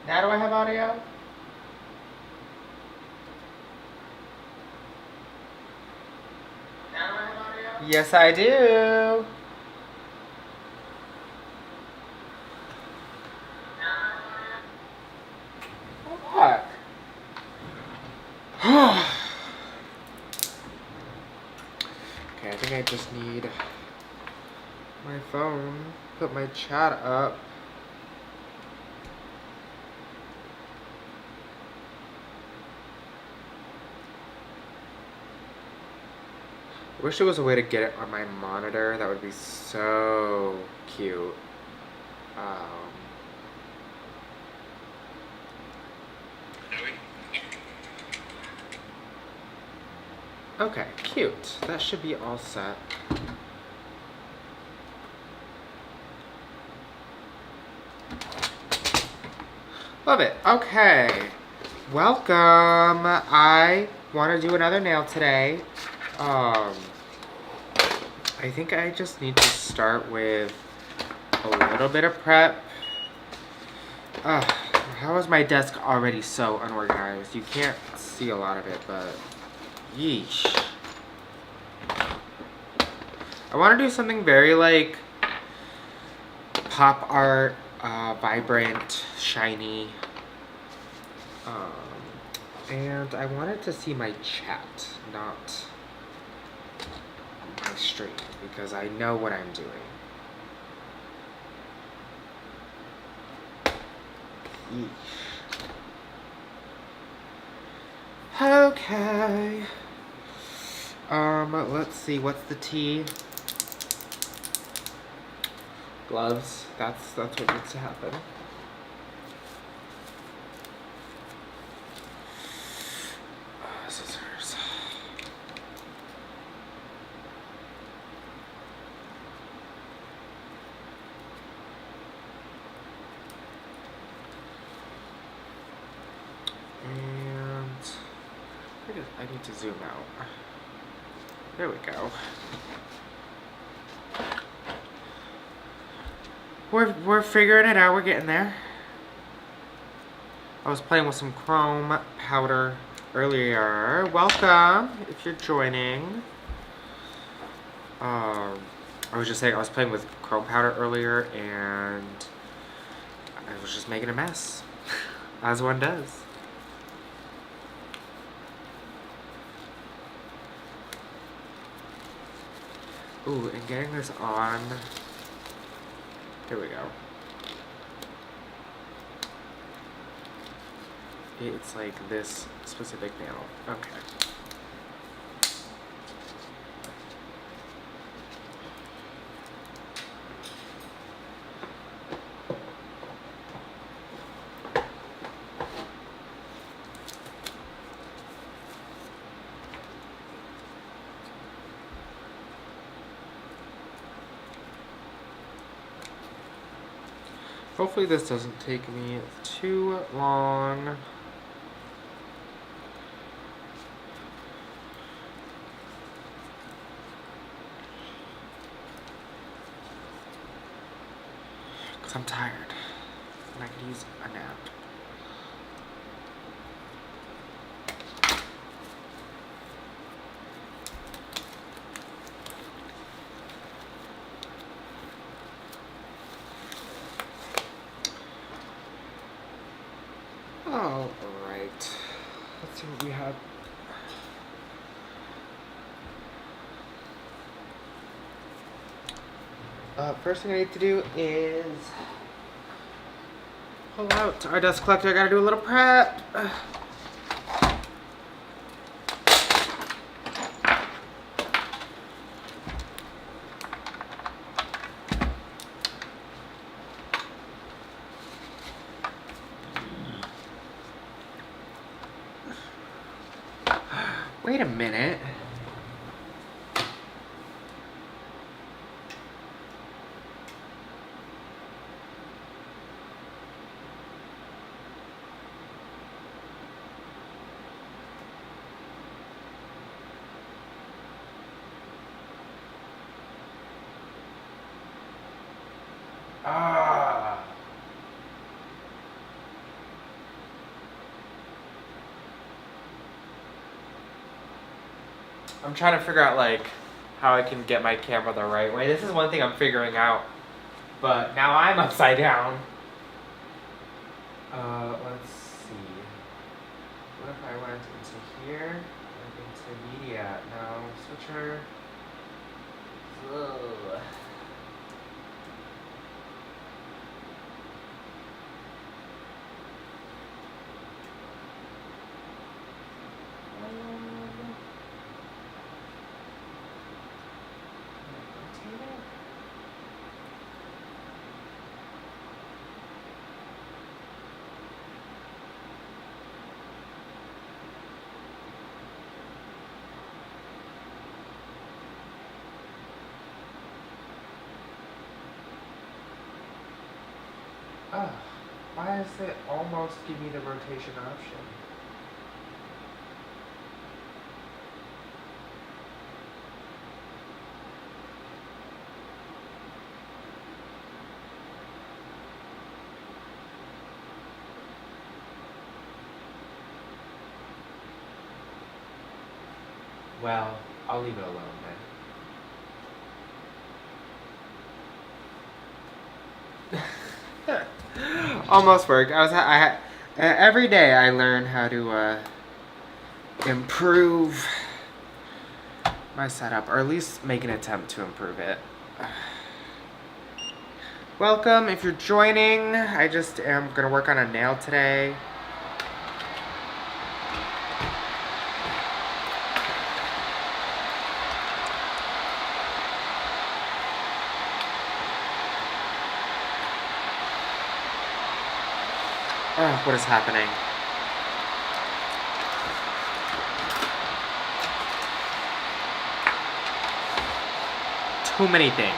Now do I have audio? Yes, I do. What? Okay, I think I just need my phone. Put my chat up. I wish there was a way to get it on my monitor. That would be so cute. Okay, cute. That should be all set. Love it. Okay. Welcome. I want to do another nail today. I think I just need to start with a little bit of prep. How is my desk already so unorganized? You can't see a lot of it, but yeesh. I want to do something very like pop art, vibrant, shiny. And I wanted to see my chat, not my stream, because I know what I'm doing. Yeesh. Okay. Let's see, what's the tea? Gloves. That's what needs to happen. Scissors. And I need to zoom out. There we go. We're figuring it out. We're getting there. I was playing with some chrome powder earlier. Welcome if you're joining. I was just saying I was playing with chrome powder earlier and I was just making a mess, as one does. Ooh, and getting this on. Here we go. It's like this specific nail. Okay. Hopefully this doesn't take me too long. Because I'm tired and I could use a nap. All right. Let's see what we have. First thing I need to do is pull out our dust collector. I gotta do a little prep. Wait a minute. Ah. I'm trying to figure out like how I can get my camera the right way. This is one thing I'm figuring out. But now I'm upside down. Let's see. What if I went into here? Went into media. No, switcher. Ugh. Oh, why does it almost give me the rotation option? Well, I'll leave it alone then. Almost worked. Every day I learn how to improve my setup, or at least make an attempt to improve it. Welcome if you're joining. I just am gonna work on a nail today. Oh, what is happening? Too many things.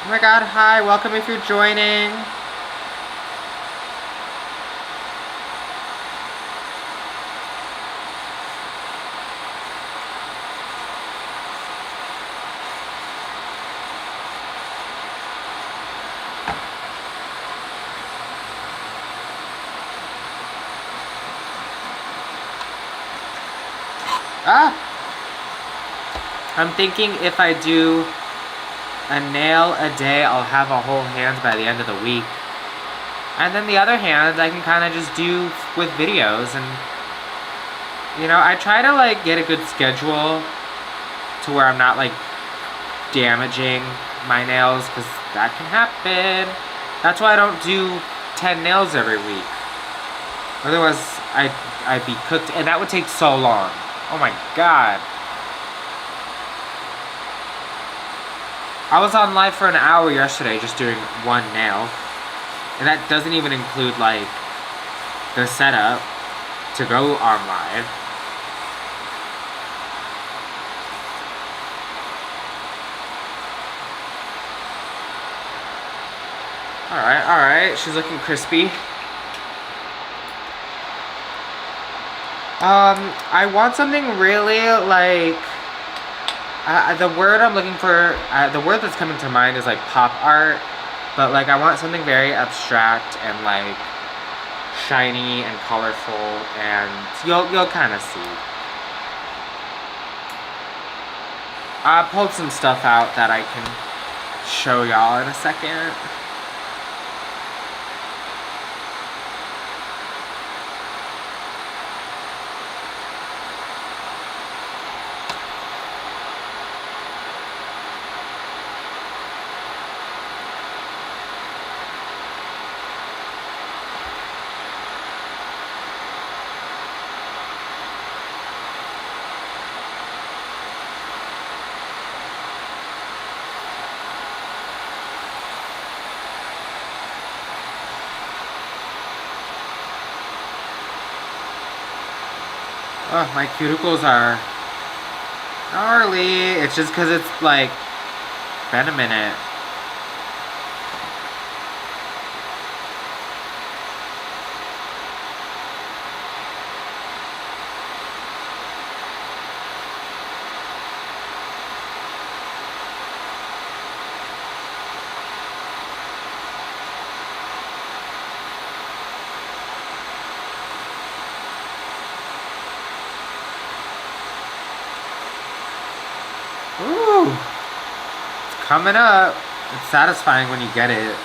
Oh my god, hi, welcome if you're joining. Ah! I'm thinking if I do a nail a day, I'll have a whole hand by the end of the week. And then the other hand, I can kind of just do with videos. And, you know, I try to, like, get a good schedule to where I'm not, like, damaging my nails, because that can happen. That's why I don't do 10 nails every week. Otherwise, I'd be cooked, and that would take so long. Oh my god. I was on live for an hour yesterday just doing one nail. And that doesn't even include, like, the setup to go on live. Alright, she's looking crispy. I want something really, like, the word I'm looking for, the word that's coming to mind is, like, pop art, but, like, I want something very abstract and, like, shiny and colorful, and you'll kind of see. I pulled some stuff out that I can show y'all in a second. Oh, my cuticles are gnarly. It's just because it's, like, been a minute. Woo! It's coming up. It's satisfying when you get it.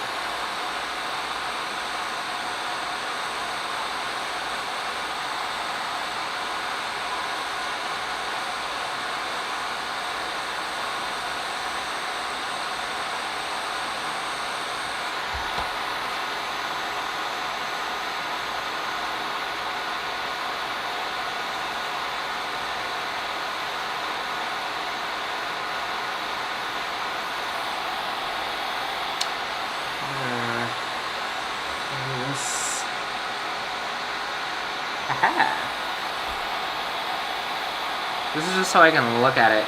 This is just so I can look at it.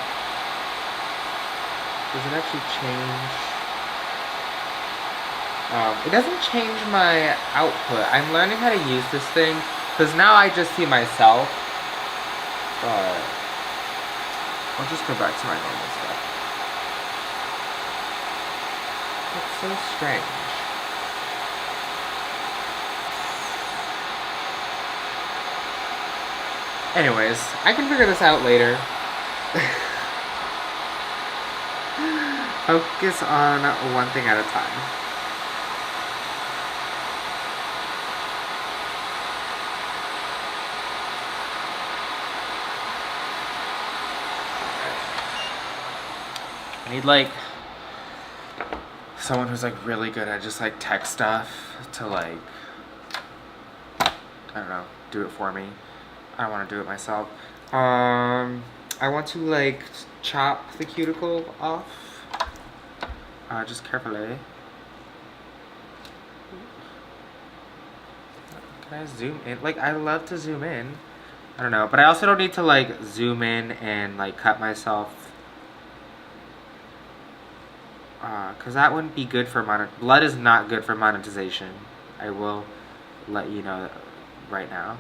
Does it actually change? It doesn't change my output. I'm learning how to use this thing because now I just see myself. But I'll just go back to my normal stuff. It's so strange. Anyways, I can figure this out later. Focus on one thing at a time. I need like someone who's like really good at just like tech stuff to like, I don't know, do it for me. I don't want to do it myself. I want to like chop the cuticle off. Just carefully. Can I zoom in? Like, I love to zoom in. I don't know, but I also don't need to like zoom in and like cut myself. Cause that wouldn't be good for blood is not good for monetization. I will let you know right now.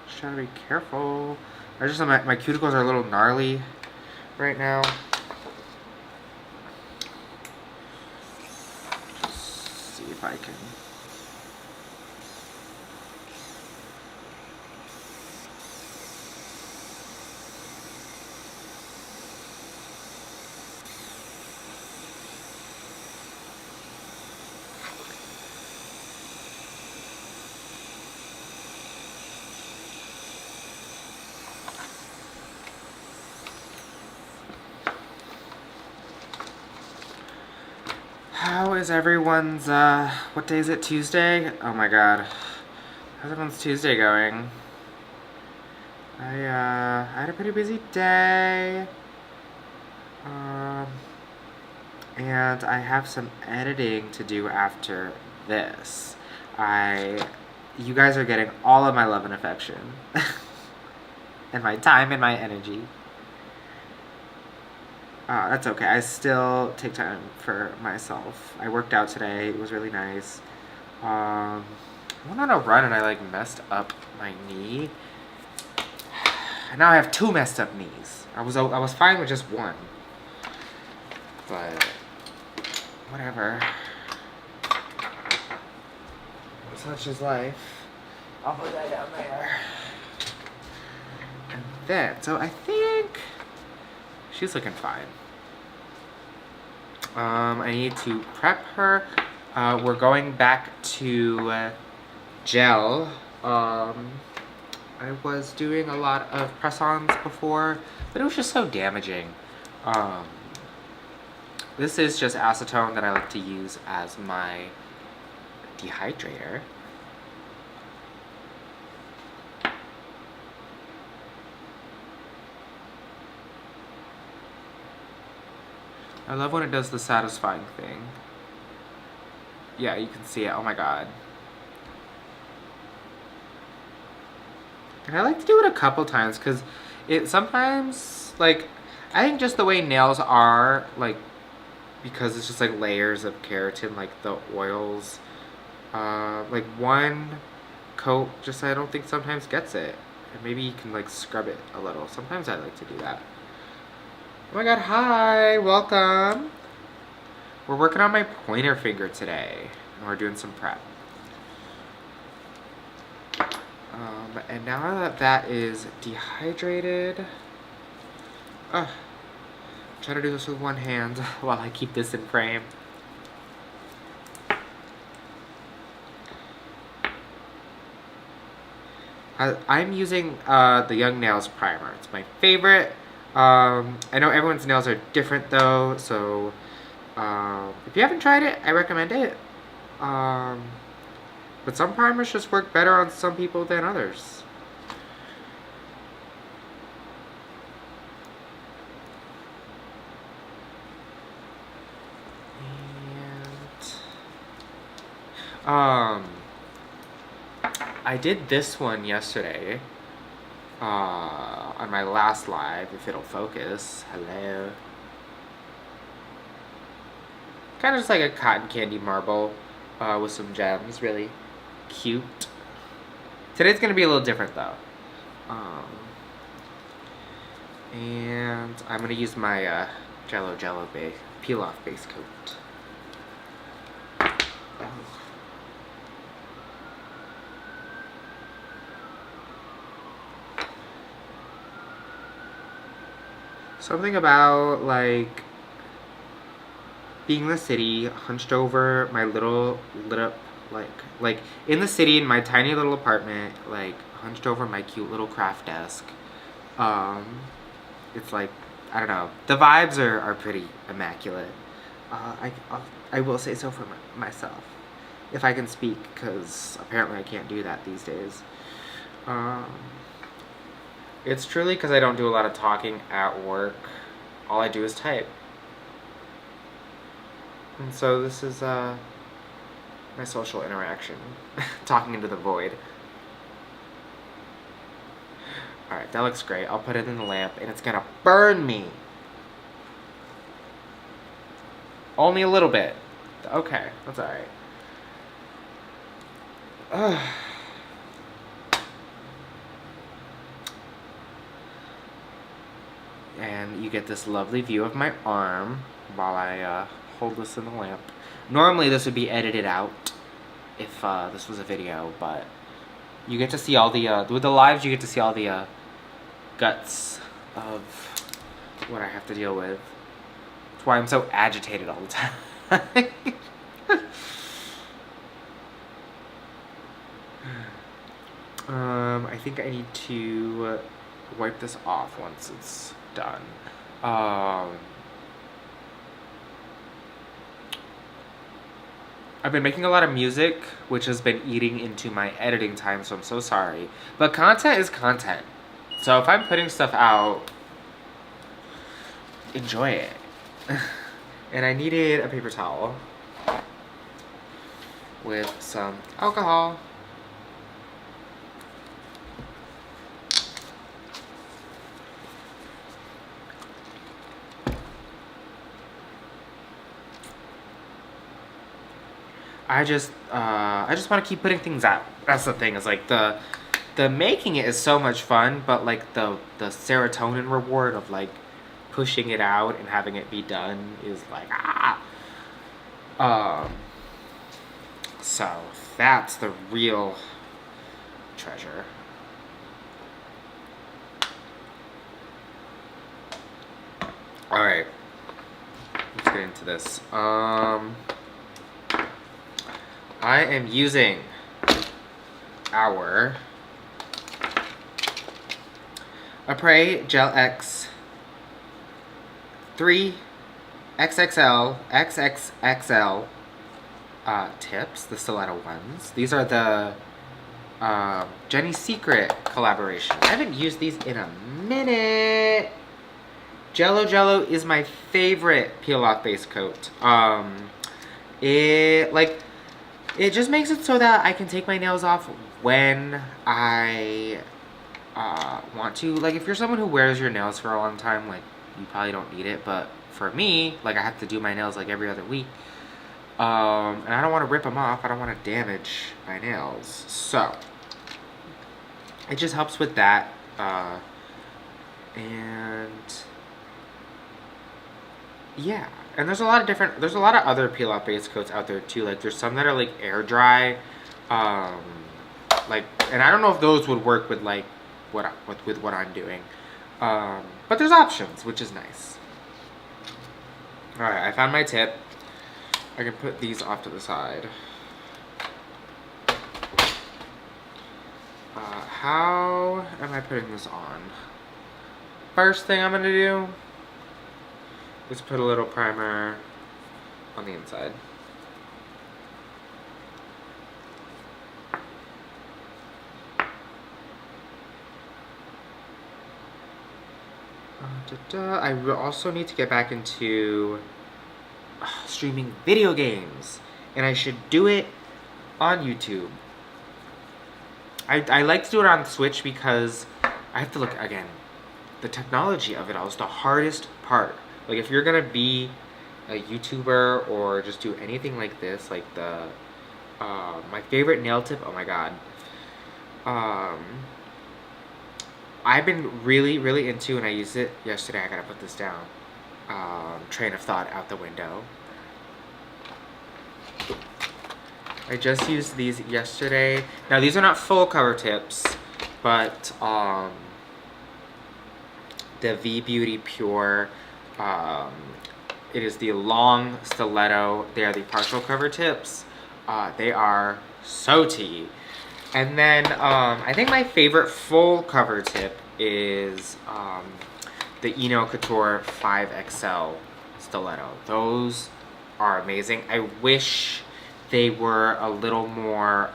Just trying to be careful. I just my cuticles are a little gnarly right now. Just see if I can. How is everyone's, what day is it, Tuesday? Oh my god. How's everyone's Tuesday going? I had a pretty busy day. And I have some editing to do after this. You guys are getting all of my love and affection. And my time and my energy. That's okay. I still take time for myself. I worked out today. It was really nice. I went on a run and I like messed up my knee. And now I have 2 messed up knees. I was fine with just one. But whatever. Such is life. I'll put that down there. And then, so I think she's looking fine. I need to prep her. We're going back to gel. I was doing a lot of press-ons before, but it was just so damaging. This is just acetone that I like to use as my dehydrator. I love when it does the satisfying thing. Yeah, you can see it. Oh my god. And I like to do it a couple times because it sometimes, like, I think just the way nails are, like, because it's just like layers of keratin, like the oils, like one coat just I don't think sometimes gets it. And maybe you can like scrub it a little. Sometimes I like to do that. Oh my god, hi, welcome. We're working on my pointer finger today, and we're doing some prep. And now that that is dehydrated, try to do this with one hand while I keep this in frame. I'm using the Young Nails primer. It's my favorite. I know everyone's nails are different though, so if you haven't tried it, I recommend it. But some primers just work better on some people than others. And I did this one yesterday on my last live, if it'll focus. Hello. Kind of just like a cotton candy marble with some gems, really cute. Today's gonna be a little different though. And I'm gonna use my Jello peel off base coat. Something about like being in the city, hunched over my little lit up like in the city in my tiny little apartment, like hunched over my cute little craft desk. It's like, I don't know, the vibes are pretty immaculate. I will say so for myself, if I can speak, because apparently I can't do that these days. It's truly because I don't do a lot of talking at work. All I do is type. And so this is my social interaction, talking into the void. Alright, that looks great. I'll put it in the lamp and it's gonna burn me. Only a little bit. Okay, that's alright. And you get this lovely view of my arm while I hold this in the lamp. Normally this would be edited out if this was a video, but you get to see all the, with the lives you get to see all the guts of what I have to deal with. That's why I'm so agitated all the time. I think I need to wipe this off once it's done. I've been making a lot of music, which has been eating into my editing time, so I'm so sorry. But content is content. So if I'm putting stuff out, enjoy it. And I needed a paper towel with some alcohol. I just want to keep putting things out. That's the thing. Is like the making it is so much fun, but like the serotonin reward of like pushing it out and having it be done is like So that's the real treasure. All right, let's get into this. I am using our Apres Gel X 3 XXL XXXL tips, the stiletto ones. These are the Jenny Secret collaboration. I haven't used these in a minute. Jello is my favorite peel-off base coat. It just makes it so that I can take my nails off when I want to. Like, if you're someone who wears your nails for a long time, like, you probably don't need it. But for me, like, I have to do my nails, like, every other week. And I don't want to rip them off. I don't want to damage my nails. So, it just helps with that. And yeah, and there's a lot of other peel off base coats out there too. Like there's some that are like air dry, um, like, and I don't know if those would work with like with what I'm doing, but there's options, which is nice. All right, I found my tip. I can put these off to the side. How am I putting this on? First thing I'm gonna do is put a little primer on the inside. I also need to get back into streaming video games, and I should do it on YouTube. I like to do it on Switch because I have to look, again, the technology of it all is the hardest part. Like if you're gonna be a YouTuber or just do anything like this, like the my favorite nail tip, oh my god, I've been really into, and I used it yesterday, I gotta put this down, train of thought out the window. I just used these yesterday. Now these are not full cover tips, but the V Beauty Pure, it is the long stiletto. They are the partial cover tips. They are so tea. And then I think my favorite full cover tip is the Eno Couture 5XL stiletto. Those are amazing. I wish they were a little more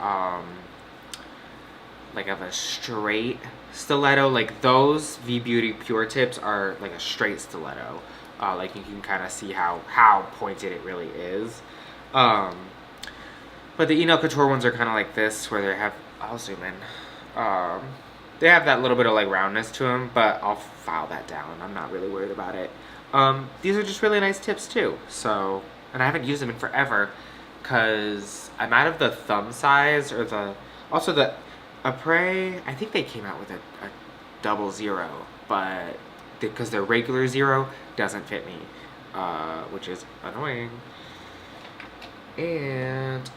like of a straight stiletto. Like those V Beauty Pure tips are like a straight stiletto. Like you can kind of see how pointed it really is. But the Eno Couture ones are kind of like this, where they have, I'll zoom in. They have that little bit of like roundness to them, but I'll file that down. I'm not really worried about it. These are just really nice tips too. So, and I haven't used them in forever because I'm out of the thumb size, or also the Apres. I think they came out with a 00, but because their regular 0 doesn't fit me, which is annoying. And,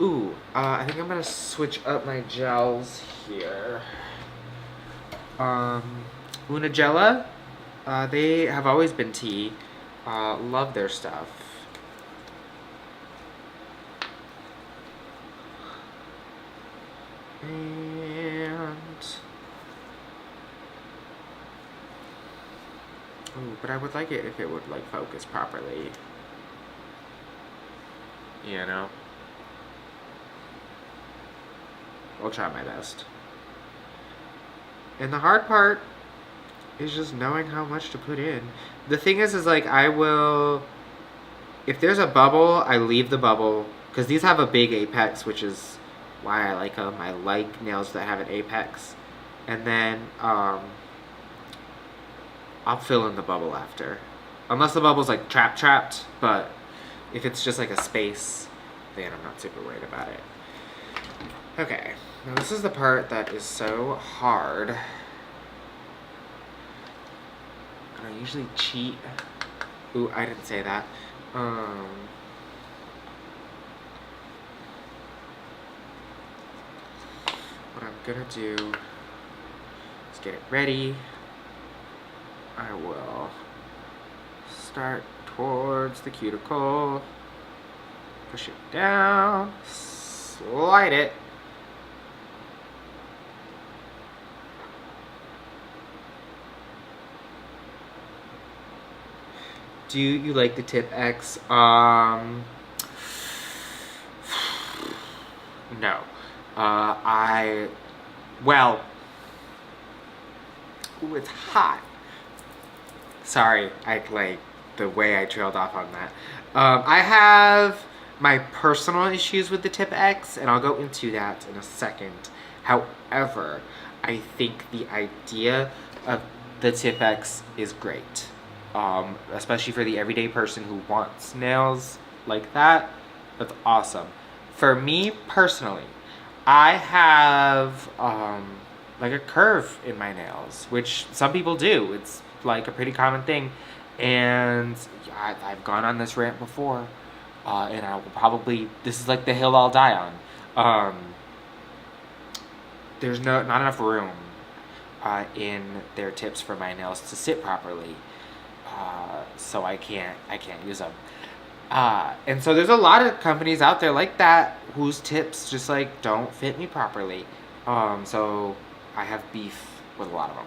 I think I'm gonna switch up my gels here. Unigella, they have always been tea. Love their stuff. And, but I would like it if it would like focus properly. You know? I'll try my best. And the hard part is just knowing how much to put in. The thing is like I will, if there's a bubble, I leave the bubble, because these have a big apex, which is why I like them. I like nails that have an apex. And then I'll fill in the bubble after. Unless the bubble's like trapped, but if it's just like a space, then I'm not super worried about it. Okay, now this is the part that is so hard. And I usually cheat. Ooh, I didn't say that. What I'm gonna do is get it ready. I will start towards the cuticle, push it down, slide it. Do you like the Tip X? No. Well, ooh, it's hot. Sorry, I like the way I trailed off on that. I have my personal issues with the Tip X, and I'll go into that in a second. However, I think the idea of the Tip X is great. Especially for the everyday person who wants nails like that. That's awesome. For me personally, I have like a curve in my nails, which some people do. It's like a pretty common thing. And I've gone on this rant before, and I will probably, this is like the hill I'll die on. There's not enough room in their tips for my nails to sit properly, so I can't use them. And so there's a lot of companies out there like that whose tips just like don't fit me properly. So I have beef with a lot of them.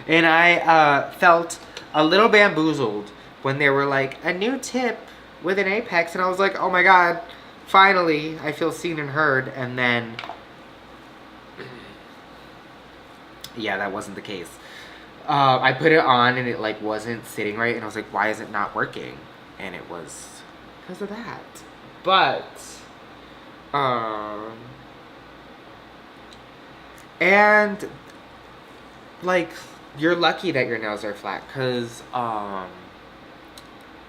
And I felt a little bamboozled when they were like, a new tip with an apex, and I was like, oh my god, finally I feel seen and heard. And then yeah, that wasn't the case. I put it on and it like wasn't sitting right, and I was like, why is it not working? And it was because of that. But and like, you're lucky that your nails are flat, because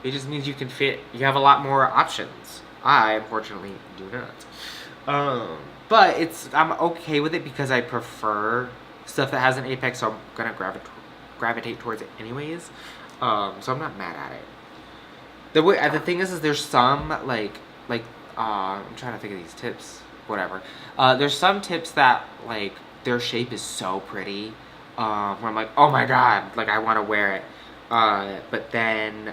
it just means you have a lot more options. I unfortunately do not. But I'm okay with it because I prefer stuff that has an apex, so I'm gonna gravitate towards it anyways. So I'm not mad at it. The thing is there's some like I'm trying to think of these tips. Whatever. There's some tips that like their shape is so pretty, where I'm like, oh my god, like I want to wear it. But then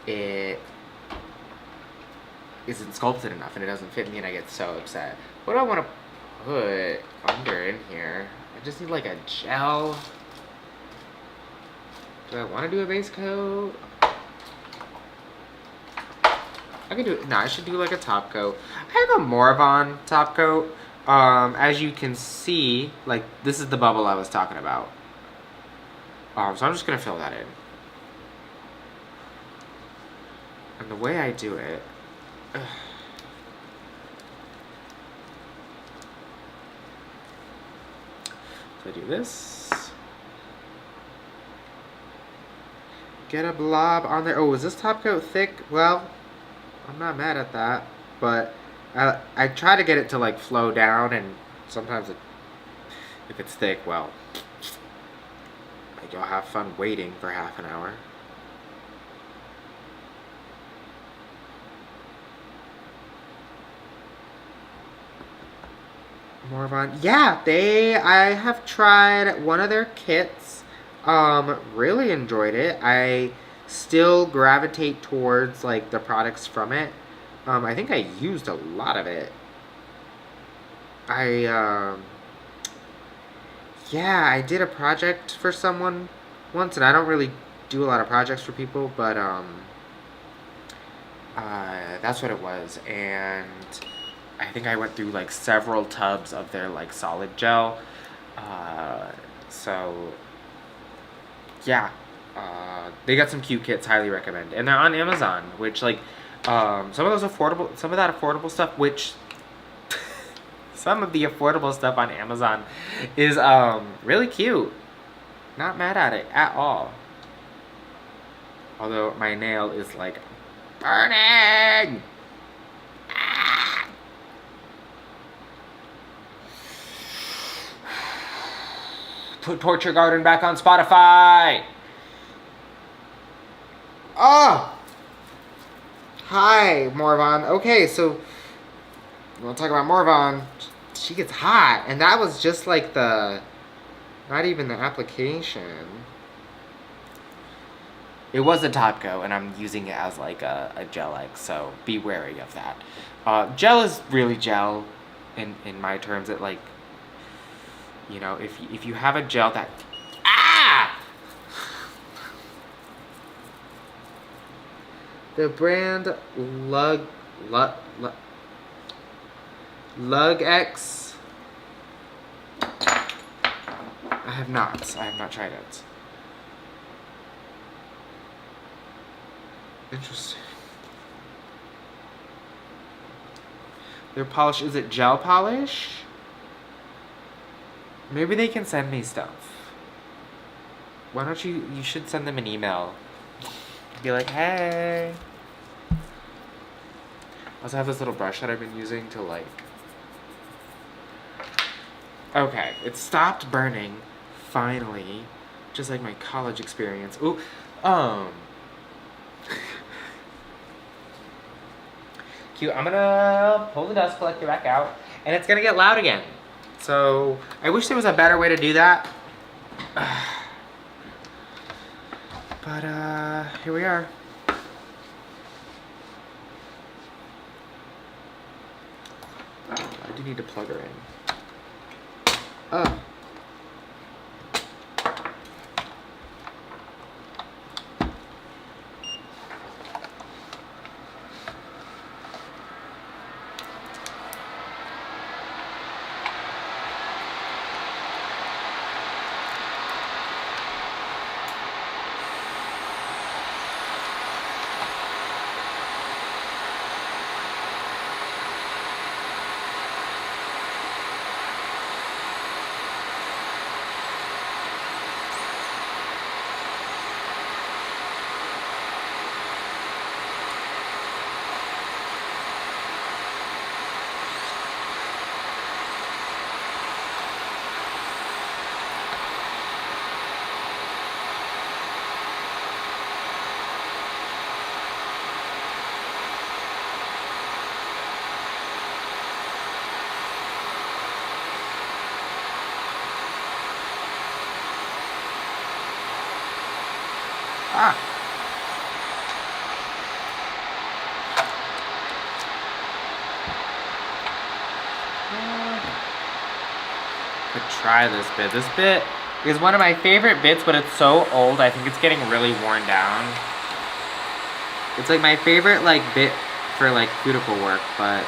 it isn't sculpted enough and it doesn't fit me, and I get so upset. What do I want to put under in here? I just need like a gel. Do I want to do a base coat? I can do it. No, I should do like a top coat. I have a Morvon top coat. As you can see, like this is the bubble I was talking about. So I'm just gonna fill that in. And the way I do it, so I do this. Get a blob on there. Oh, is this top coat thick? Well, I'm not mad at that, but I try to get it to like flow down, and sometimes if it's thick, well, like you'll have fun waiting for half an hour. Morvon. Yeah, I have tried one of their kits. Really enjoyed it. I still gravitate towards like the products from it. I think I used a lot of it. Yeah, I did a project for someone once, and I don't really do a lot of projects for people, but that's what it was. And I think I went through like several tubs of their like solid gel. So yeah, they got some cute kits, highly recommend. And they're on Amazon, which like some of that affordable stuff, which some of the affordable stuff on Amazon is really cute. Not mad at it at all. Although my nail is like burning. Put Torture Garden back on Spotify. Oh! Hi, Morvon. Okay, so we'll talk about Morvon. She gets hot, and that was just like not even the application. It was a top coat, and I'm using it as like a gel-like, so be wary of that. Gel is really gel in my terms. It like, you know, if you have a gel that the brand Lug X. I have not tried it. Interesting. Their polish, is it gel polish? Maybe they can send me stuff. Why don't you should send them an email. Be like, hey. I also have this little brush that I've been using to like Okay, it stopped burning, finally. Just like my college experience. Ooh, cute. I'm gonna pull the dust collector back out, and it's gonna get loud again. So, I wish there was a better way to do that. But, here we are. I do need to plug her in. Ah. Could try this bit. This bit is one of my favorite bits, but it's so old, I think it's getting really worn down. It's like my favorite like bit for like cuticle work, but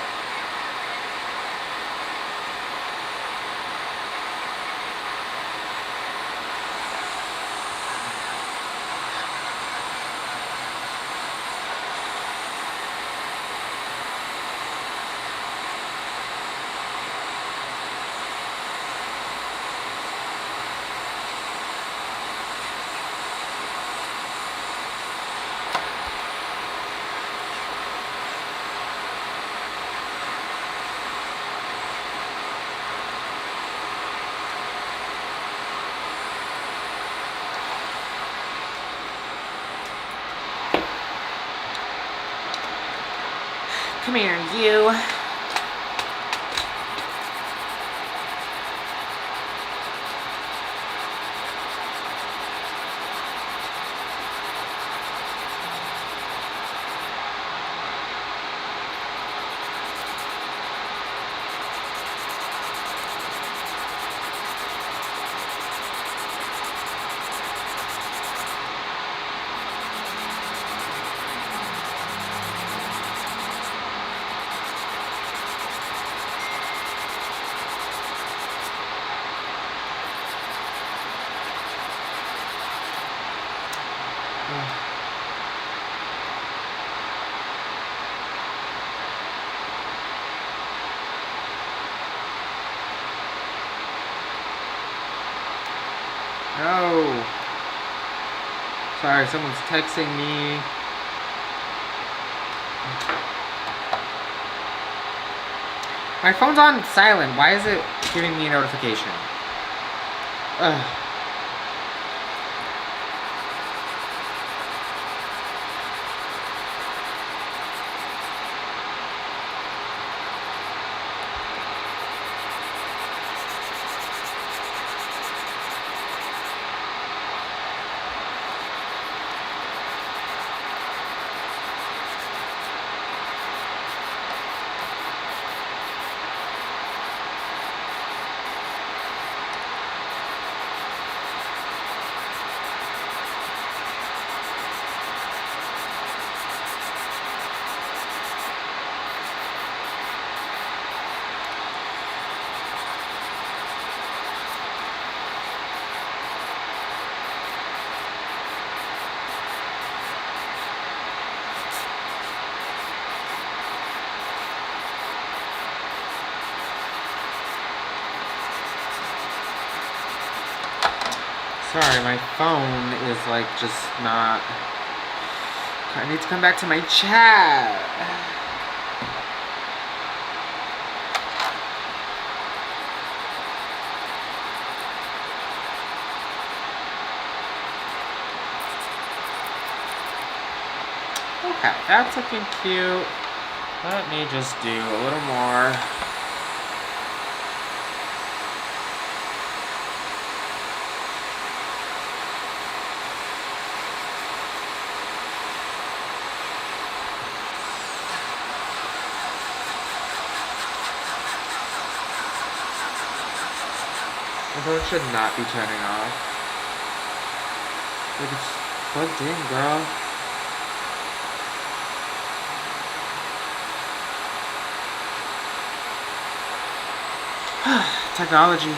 come here, you. No. Sorry, someone's texting me. My phone's on silent. Why is it giving me a notification? Ugh. Sorry, my phone is like just not. I need to come back to my chat. Okay, that's looking cute. Let me just do a little more. The phone should not be turning off. Like, it's plugged in, girl. Technology.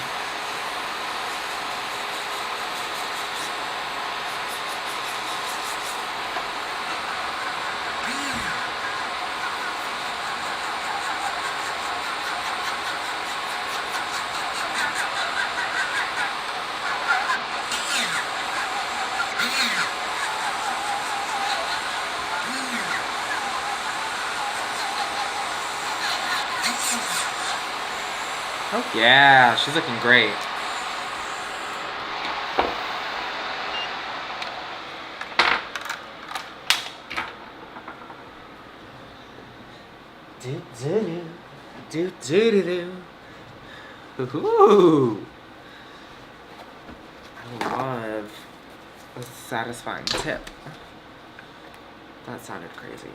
Oh yeah, she's looking great. Do do do do do do. Ooh. I love a satisfying tip. That sounded crazy.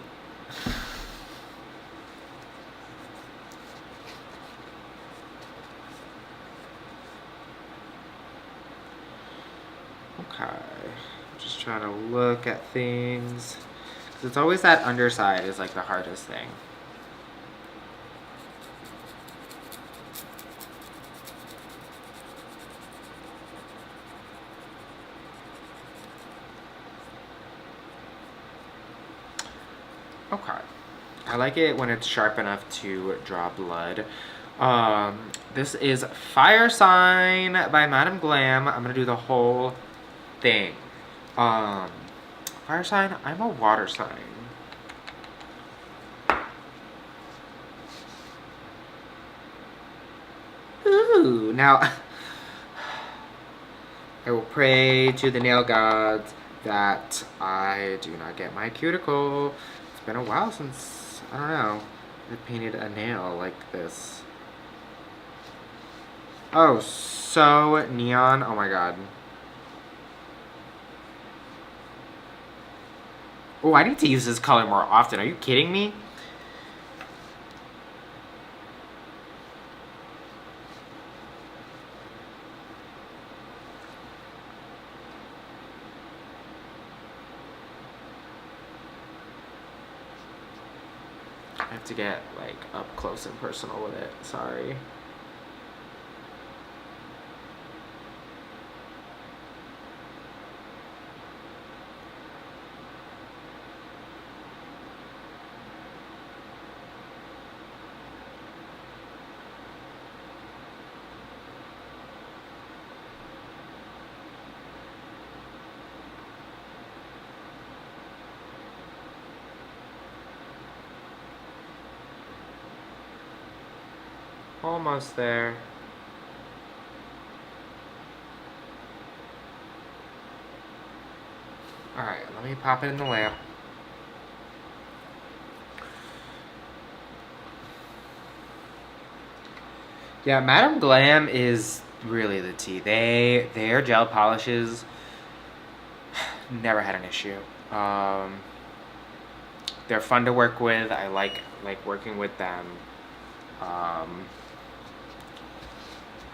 Okay, just trying to look at things. 'Cause it's always that underside is like the hardest thing. Okay. I like it when it's sharp enough to draw blood. This is Fire Sign by Madam Glam. I'm gonna do the whole thing. Fire sign, I'm a water sign. Ooh, now I will pray to the nail gods that I do not get my cuticle. It's been a while since, I don't know, I painted a nail like this. Oh, so neon. Oh my god. Oh, I need to use this color more often. Are you kidding me? I have to get like up close and personal with it. Sorry. Almost there. Alright, let me pop it in the lamp. Yeah, Madam Glam is really the tea. Their gel polishes never had an issue. They're fun to work with. I like working with them.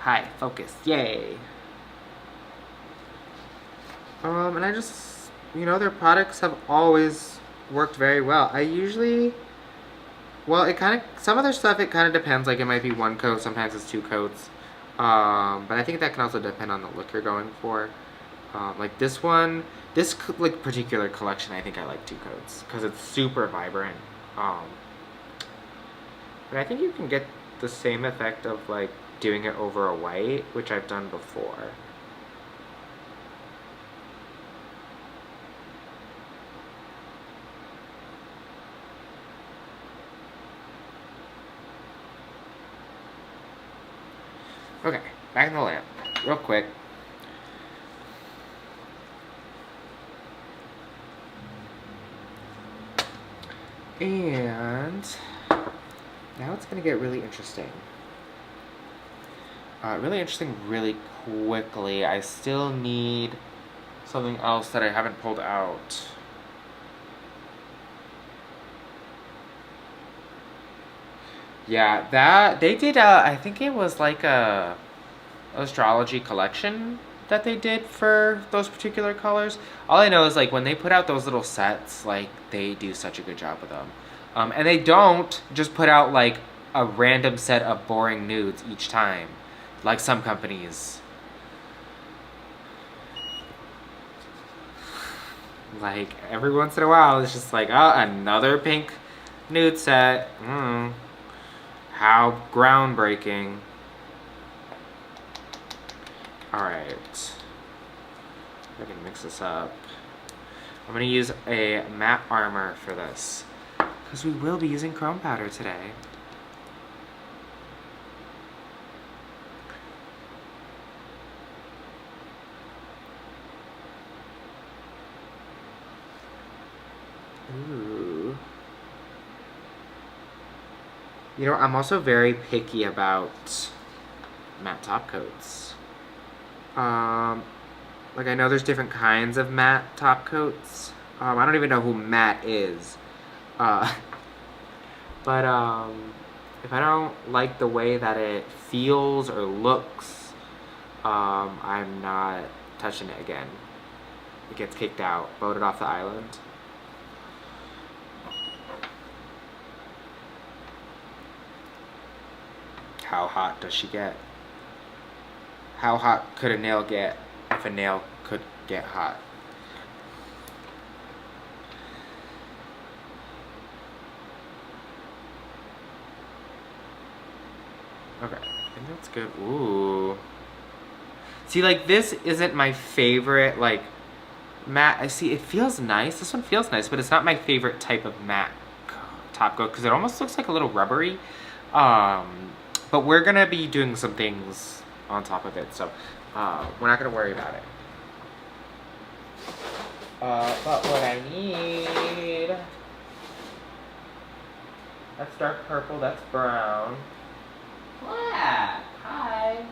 Hi, focus, yay. And I just, their products have always worked very well. Well, some of their stuff, it kind of depends. Like, it might be one coat, sometimes it's 2 coats. But I think that can also depend on the look you're going for. Like this particular collection, I think I like 2 coats because it's super vibrant. But I think you can get the same effect of like doing it over a white, which I've done before. Okay, back in the lamp, real quick. And now it's gonna get really interesting. Really quickly. I still need something else that I haven't pulled out. Yeah, that they did. I think it was like a astrology collection that they did for those particular colors. All I know is like when they put out those little sets, like they do such a good job with them, and they don't just put out like a random set of boring nudes each time, like some companies. Like every once in a while, it's just like, oh, another pink nude set. How groundbreaking. Alright. I can mix this up. I'm going to use a matte armor for this, because we will be using chrome powder today. Ooh. You know, I'm also very picky about matte top coats. Like I know there's different kinds of matte top coats. I don't even know who Matt is. But if I don't like the way that it feels or looks, I'm not touching it again. It gets kicked out, voted off the island. How hot does she get? How hot could a nail get if a nail could get hot? Okay, I think that's good. Ooh. See, like, this isn't my favorite, like, matte. I see, it feels nice. This one feels nice, but it's not my favorite type of matte top coat because it almost looks like a little rubbery. But we're going to be doing some things on top of it, so we're not going to worry about it. But what I need... That's dark purple, that's brown. What? Hi.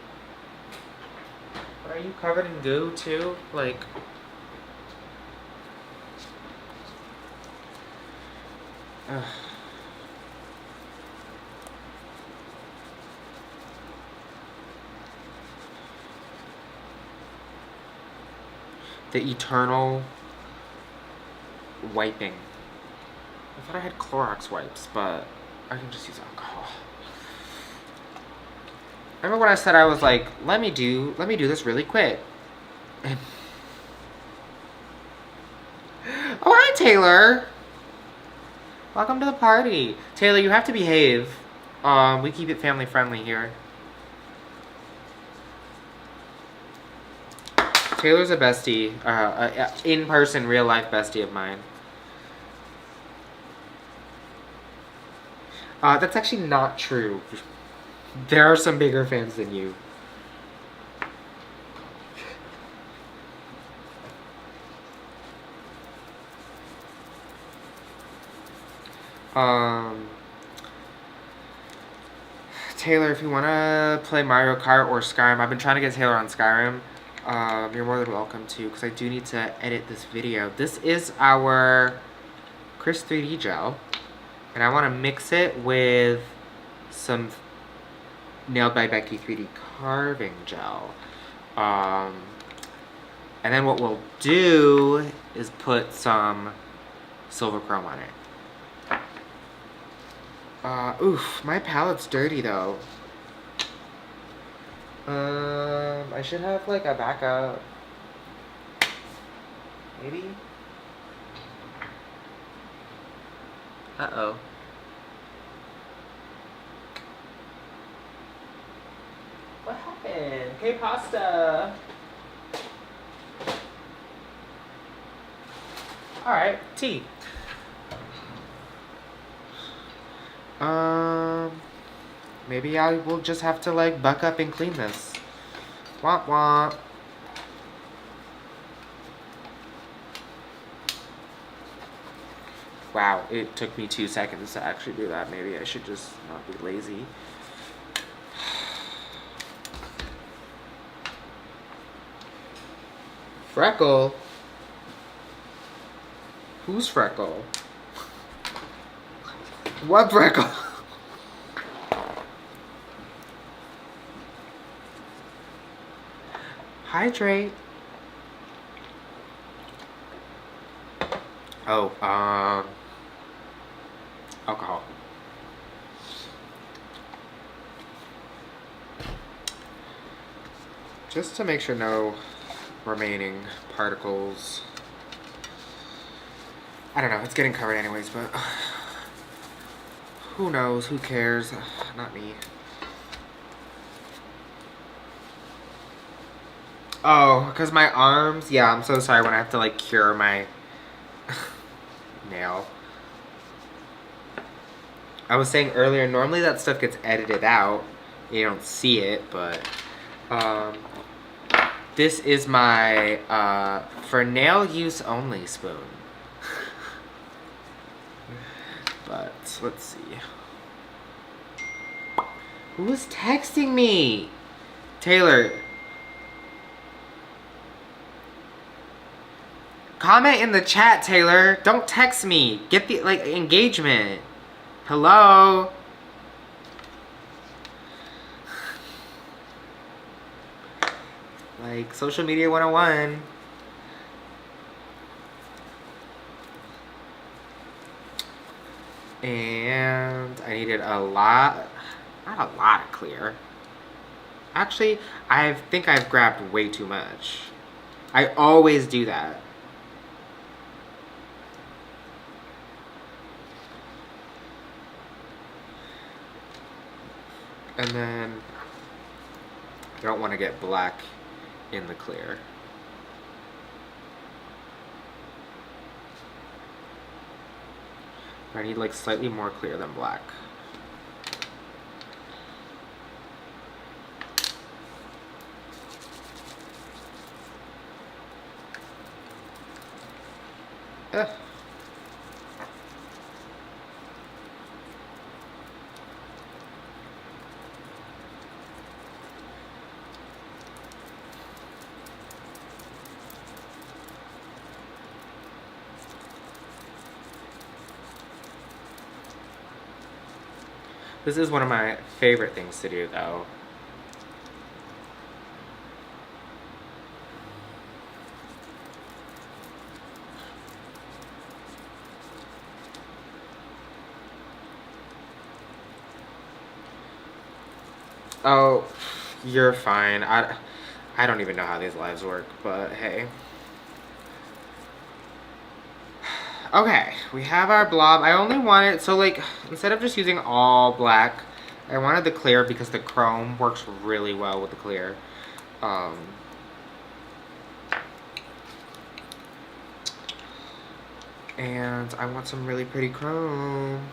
Are you covered in goo too? Like... Ugh. The eternal wiping. I thought I had Clorox wipes, but I can just use alcohol. Remember when I said I was like, let me do this really quick. And oh, hi, Taylor. Welcome to the party. Taylor, you have to behave. We keep it family friendly here. Taylor's a bestie, in-person, real-life bestie of mine. That's actually not true. There are some bigger fans than you. Taylor, if you want to play Mario Kart or Skyrim, I've been trying to get Taylor on Skyrim. You're more than welcome to, because I do need to edit this video. This is our Chris 3D gel, and I want to mix it with some Nailed by Becky 3D carving gel. And then what we'll do is put some silver chrome on it. Oof, my palette's dirty though. I should have like a backup. Maybe? Uh-oh. What happened? Okay, pasta. Alright, tea. Maybe I will just have to like buck up and clean this. Womp womp. Wow, it took me 2 seconds to actually do that. Maybe I should just not be lazy. Freckle? Who's Freckle? What Freckle? Hydrate. Oh, alcohol. Just to make sure no remaining particles. I don't know, it's getting covered anyways, but who knows, who cares? Not me. Oh, because my arms, yeah, I'm so sorry when I have to like cure my nail. I was saying earlier, normally that stuff gets edited out. You don't see it, but this is my for nail use only spoon. But let's see. Who's texting me? Taylor. Comment in the chat, Taylor. Don't text me. Get the like engagement. Hello? Like social media 101. And I needed a lot, not a lot of clear. Actually, I think I've grabbed way too much. I always do that. And then I don't want to get black in the clear. I need like slightly more clear than black. Ugh. This is one of my favorite things to do, though. Oh, you're fine. I don't even know how these lives work, but hey. Okay, we have our blob. I only wanted, so like, instead of just using all black, I wanted the clear because the chrome works really well with the clear. And I want some really pretty chrome.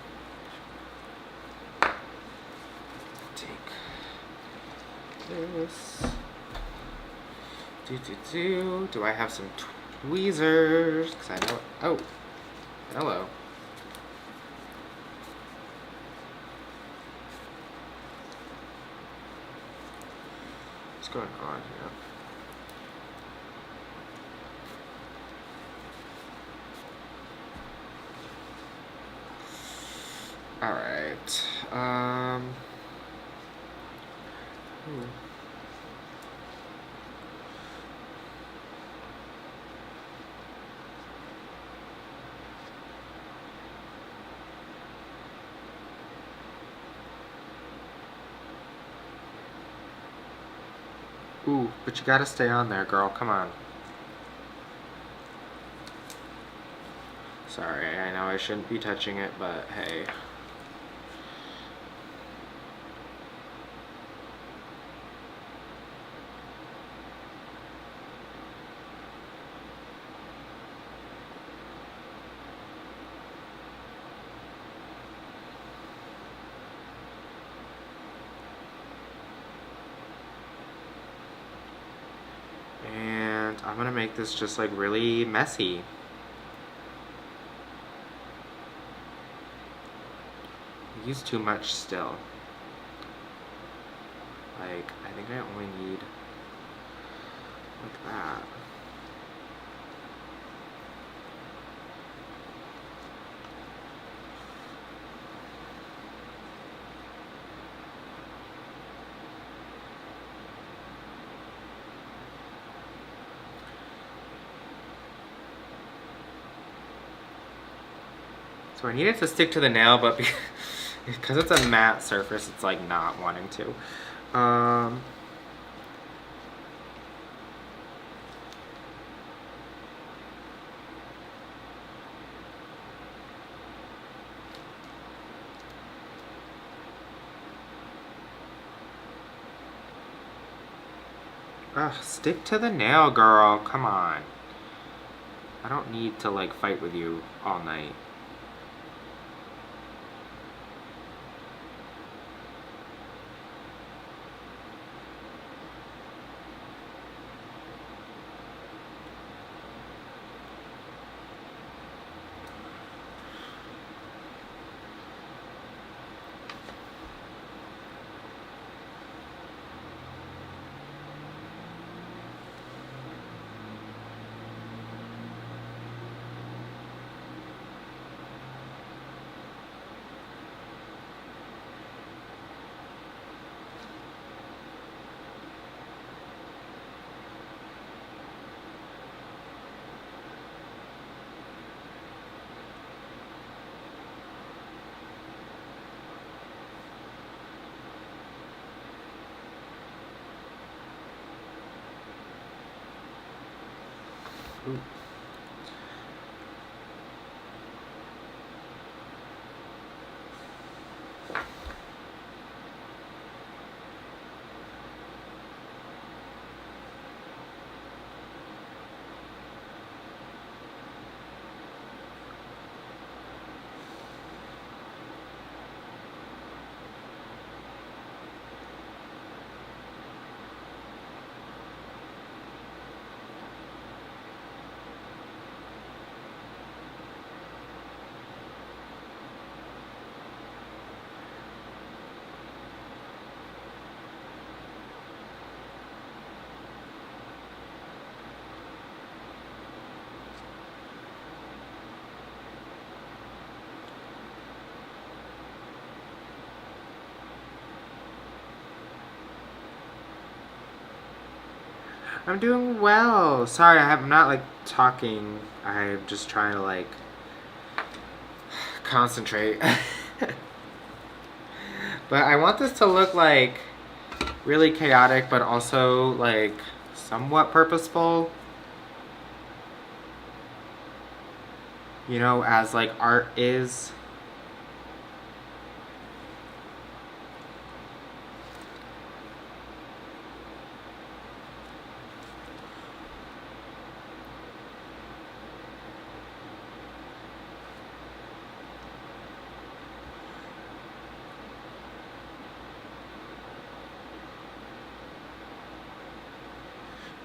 Take this. Do I have some tweezers? Because I know, oh. Hello. What's going on here? All right. Ooh, but you gotta stay on there, girl. Come on. Sorry, I know I shouldn't be touching it, but hey. I'm gonna make this just like really messy. use too much still. Like, I think I only need like that. So I need it to stick to the nail, but because it's a matte surface, it's like not wanting to. Ugh, stick to the nail, girl. Come on. I don't need to like fight with you all night. Ooh. I'm doing well. Sorry, I'm not like talking. I'm just trying to like concentrate. But I want this to look like really chaotic, but also like somewhat purposeful. You know, as like art is.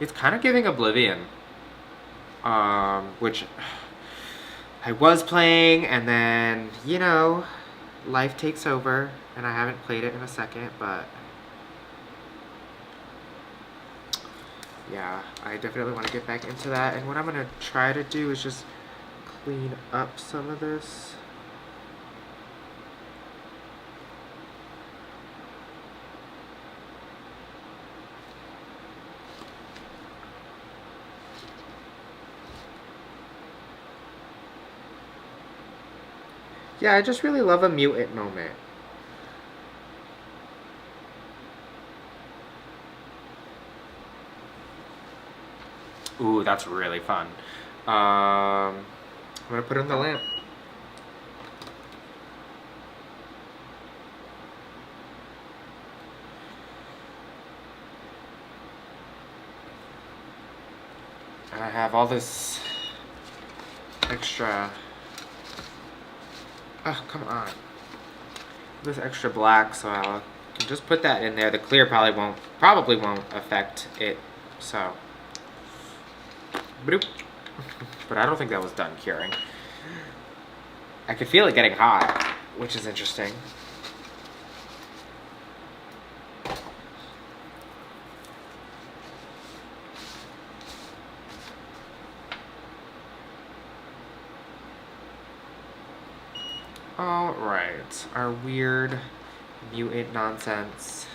It's kind of giving Oblivion, which I was playing, and then, you know, life takes over, and I haven't played it in a second, but yeah, I definitely want to get back into that, and what I'm going to try to do is just clean up some of this. Yeah, I just really love a mutant moment. Ooh, that's really fun. I'm gonna put it in the lamp. And I have all this extra. Oh, come on. This extra black, so I can just put that in there. The clear probably won't affect it, so. Bloop. But I don't think that was done curing. I could feel it getting hot, which is interesting. Alright, our weird mutant nonsense.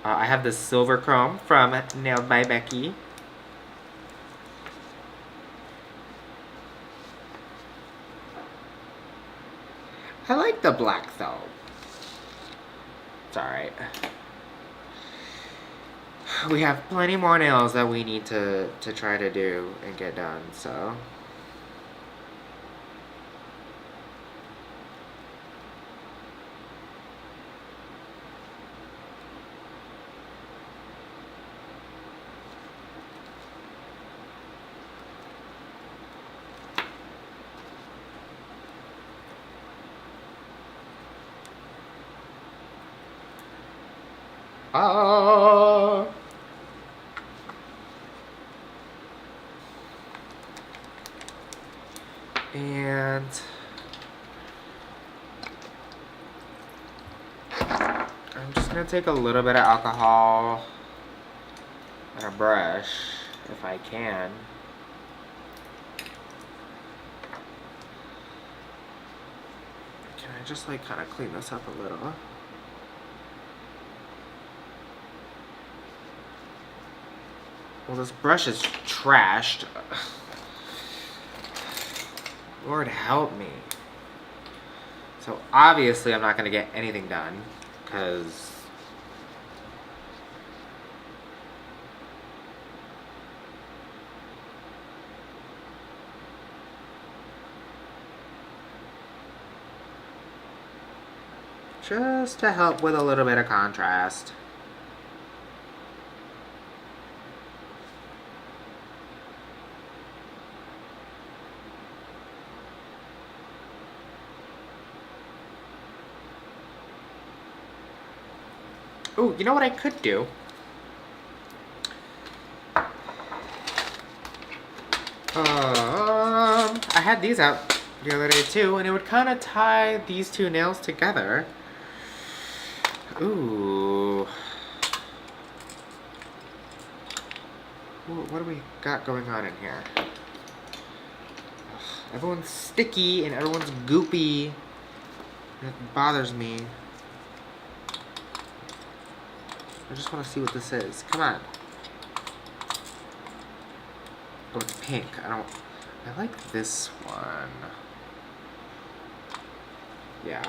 I have this silver chrome from Nailed by Becky. I like the black though. It's alright. We have plenty more nails that we need to try to do and get done, so. And I'm just gonna take a little bit of alcohol and a brush, if I can. Can I just like kind of clean this up a little? Well, this brush is trashed. Lord help me. So obviously I'm not going to get anything done, because just to help with a little bit of contrast. Ooh, you know what I could do? I had these out the other day too, and it would kind of tie these two nails together. Ooh. What do we got going on in here? Ugh, everyone's sticky and everyone's goopy. It bothers me. I just want to see what this is. Come on. Oh, it's pink. I like this one. Yeah.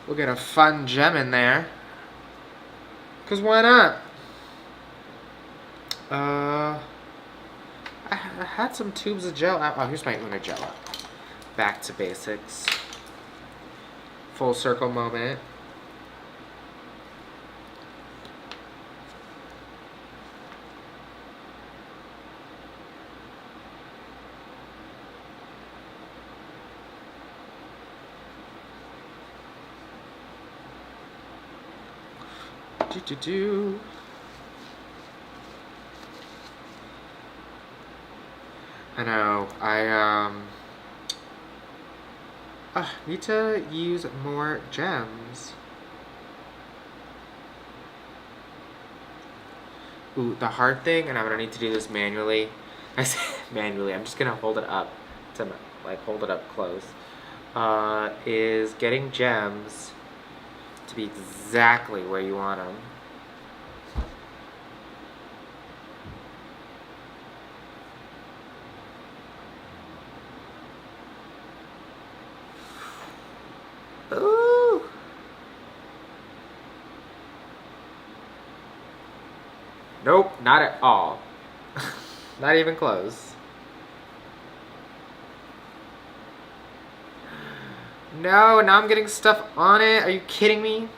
We'll get a fun gem in there. 'Cause why not? I had some tubes of gel. Oh, here's my Una Gela. Back to basics. Full circle moment. I know, I need to use more gems. Ooh, the hard thing, and I'm gonna need to do this manually. I say manually, I'm just gonna hold it up to, like, hold it up close. Is getting gems to be exactly where you want them. Ooh. Nope, not at all. Not even close. No, now I'm getting stuff on it. Are you kidding me?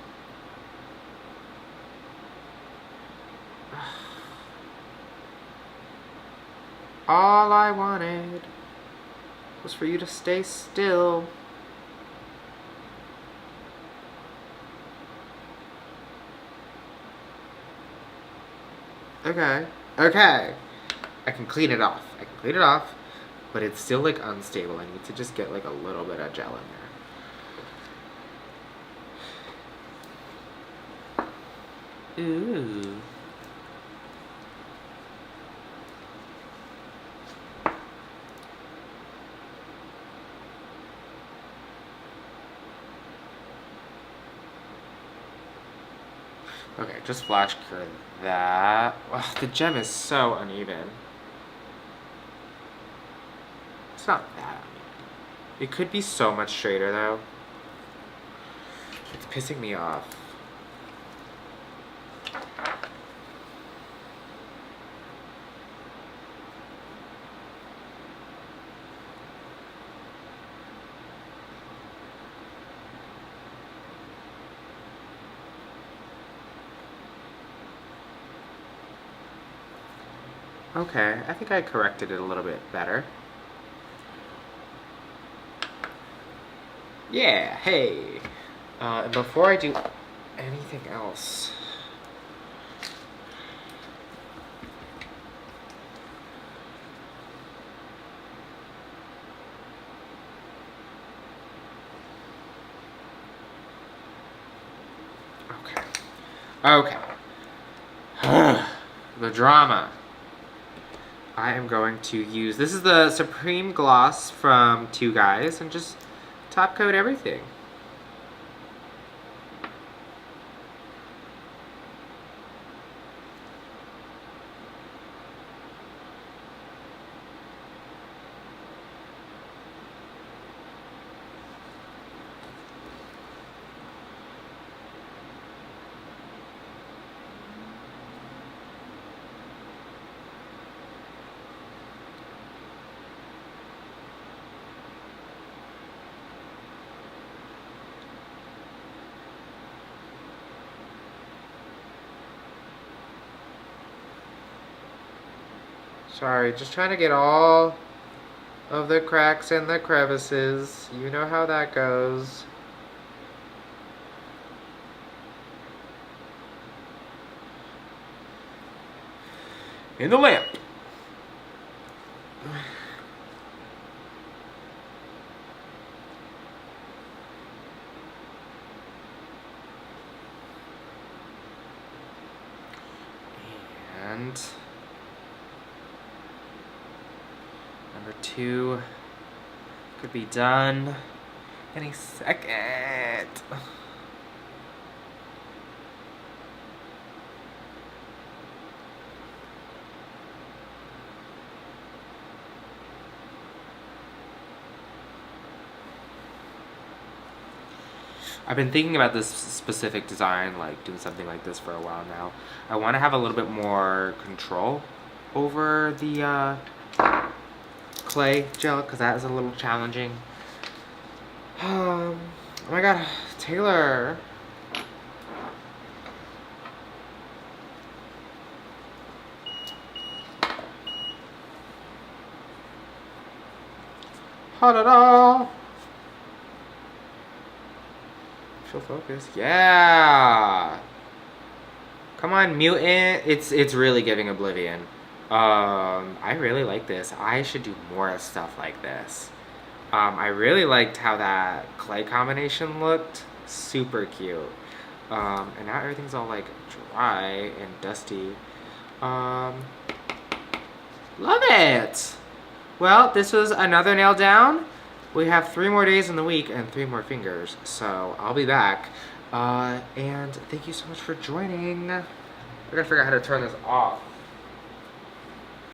All I wanted was for you to stay still. Okay. Okay. I can clean it off. But it's still like unstable. I need to just get like a little bit of gel in there. Ooh. Okay, just flash cure that. Ugh, the gem is so uneven. It's not that uneven. It could be so much straighter though. It's pissing me off. Okay, I think I corrected it a little bit better. Yeah, hey! And before I do anything else... Okay. The drama. I am going to use, this is the Supreme Gloss from Two Guys, and just top coat everything. Sorry, just trying to get all of the cracks and the crevices. You know how that goes. In the lamp. And number 2 could be done any second. I've been thinking about this specific design, like doing something like this for a while now. I want to have a little bit more control over the clay gel, because that is a little challenging. Oh my god, Taylor. Ha-da-da! Feel focused. Yeah! Come on, Mutant. It's really giving Oblivion. I really like this. I should do more stuff like this. I really liked how that clay combination looked. Super cute. And now everything's all like dry and dusty. Love it! Well, this was another nail down. We have 3 more days in the week and 3 more fingers, so I'll be back. And thank you so much for joining. I gotta figure out how to turn this off.